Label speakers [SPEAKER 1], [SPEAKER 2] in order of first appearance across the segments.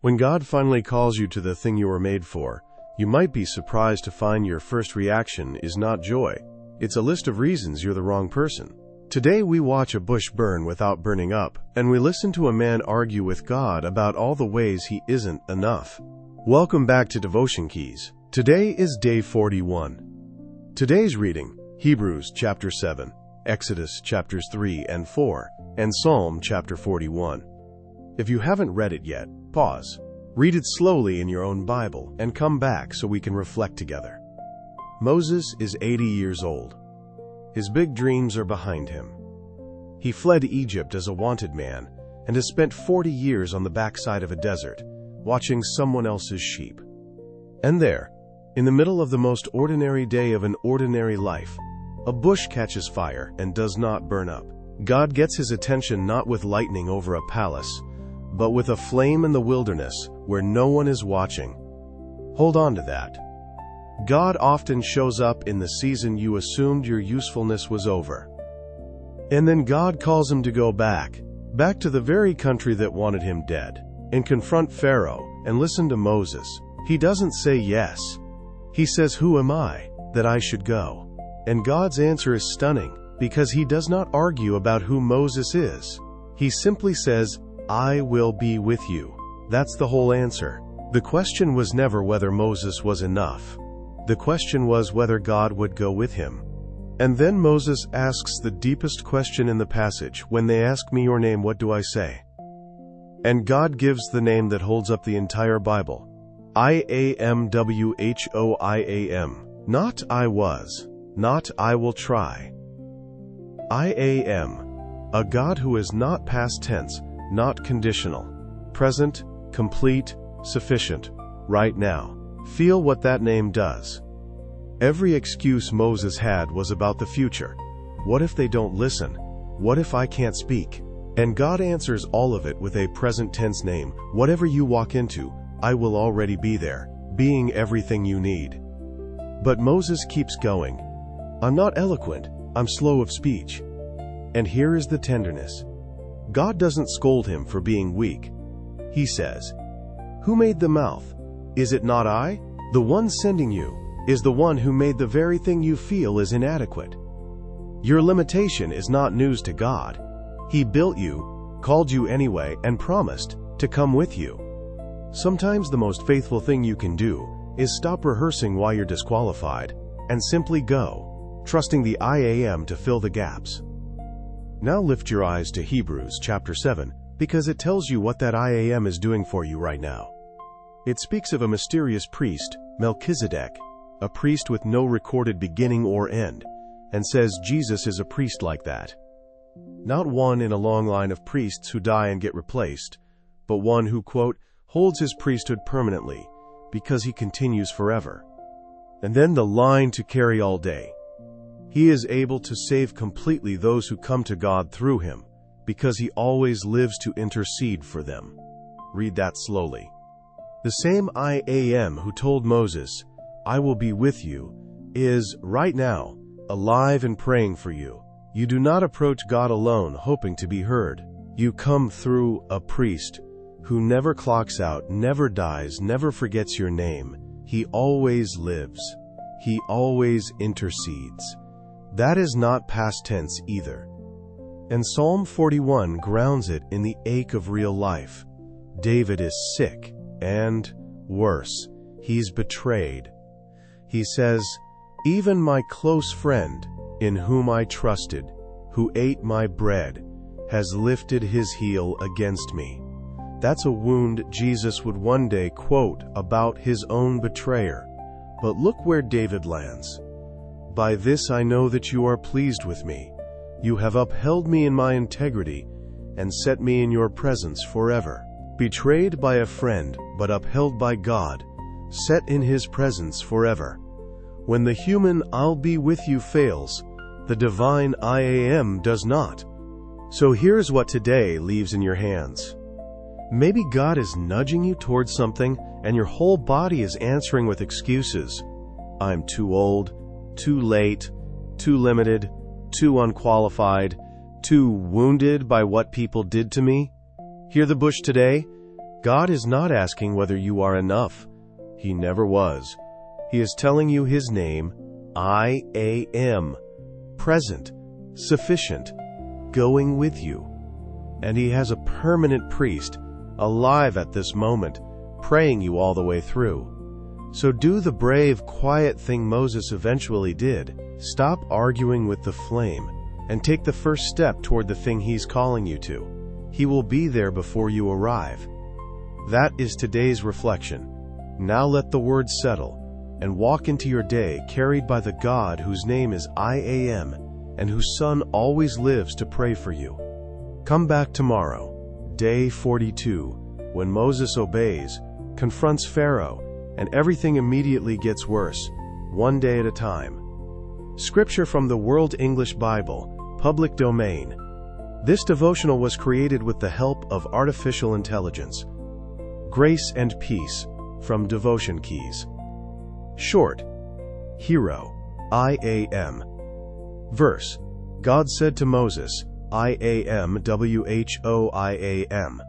[SPEAKER 1] When God finally calls you to the thing you were made for, you might be surprised to find your first reaction is not joy. It's a list of reasons you're the wrong person. Today we watch a bush burn without burning up, and we listen to a man argue with God about all the ways he isn't enough. Welcome back to Devotion Keys. Today is day 41. Today's reading, Hebrews chapter 7, Exodus chapters 3 and 4, and Psalm chapter 41. If you haven't read it yet, pause, read it slowly in your own Bible, and come back so we can reflect together. Moses is 80 years old. His big dreams are behind him. He fled Egypt as a wanted man and has spent 40 years on the backside of a desert, watching someone else's sheep. And there, in the middle of the most ordinary day of an ordinary life, a bush catches fire and does not burn up. God gets his attention not with lightning over a palace, but with a flame in the wilderness where no one is watching. Hold on to that. God often shows up in the season you assumed your usefulness was over. And then God calls him to go back to the very country that wanted him dead, and confront Pharaoh and listen to Moses. He doesn't say yes. He says, "Who am I that I should go?" And God's answer is stunning, because he does not argue about who Moses is. He simply says, "I will be with you." That's the whole answer. The question was never whether Moses was enough. The question was whether God would go with him. And then Moses asks the deepest question in the passage, "When they ask me your name, what do I say?" And God gives the name that holds up the entire Bible. I-A-M-W-H-O-I-A-M. Not I was, not I will try. I-A-M. A God who is not past tense, not conditional. Present, complete, sufficient, right now. Feel what that name does. Every excuse Moses had was about the future. What if they don't listen? What if I can't speak? And God answers all of it with a present tense name. Whatever you walk into, I will already be there, being everything you need. But Moses keeps going. I'm not eloquent, I'm slow of speech. And here is the tenderness. God doesn't scold him for being weak. He says, "Who made the mouth? Is it not I? The one sending you is the one who made the very thing you feel is inadequate." Your limitation is not news to God. He built you, called you anyway, and promised to come with you. Sometimes the most faithful thing you can do is stop rehearsing why you're disqualified and simply go, trusting the I-A-M to fill the gaps. Now lift your eyes to Hebrews chapter 7, because it tells you what that I-A-M is doing for you right now. It speaks of a mysterious priest, Melchizedek, a priest with no recorded beginning or end, and says Jesus is a priest like that. Not one in a long line of priests who die and get replaced, but one who, quote, holds his priesthood permanently, because he continues forever. And then the line to carry all day. He is able to save completely those who come to God through him, because he always lives to intercede for them. Read that slowly. The same I-A-M who told Moses, "I will be with you," is, right now, alive and praying for you. You do not approach God alone hoping to be heard. You come through a priest who never clocks out, never dies, never forgets your name. He always lives. He always intercedes. That is not past tense either. And Psalm 41 grounds it in the ache of real life. David is sick, and, worse, he's betrayed. He says, "Even my close friend, in whom I trusted, who ate my bread, has lifted his heel against me." That's a wound Jesus would one day quote about his own betrayer. But look where David lands. "By this I know that you are pleased with me. You have upheld me in my integrity and set me in your presence forever." Betrayed by a friend, but upheld by God, set in his presence forever. When the human "I'll be with you" fails, the divine I-A-M does not. So here's what today leaves in your hands. Maybe God is nudging you towards something, and your whole body is answering with excuses. I'm too old, too late, too limited, too unqualified, too wounded by what people did to me. Hear the bush today? God is not asking whether you are enough. He never was. He is telling you His name, I am, present, sufficient, going with you. And He has a permanent priest, alive at this moment, praying you all the way through. So do the brave, quiet thing Moses eventually did. Stop arguing with the flame and take the first step toward the thing He's calling you to. He will be there before you arrive. That is today's reflection. Now let the word settle and walk into your day carried by the God whose name is I am and whose Son always lives to pray for you. Come back tomorrow, day 42, when Moses obeys, confronts Pharaoh, and everything immediately gets worse, one day at a time. Scripture from the World English Bible, public domain. This devotional was created with the help of artificial intelligence. Grace and peace from DevotionKeys. Short. Hero. I am. Verse. God said to Moses, I am WHOIAM.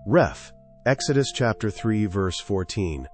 [SPEAKER 1] Ref. Exodus chapter 3 verse 14.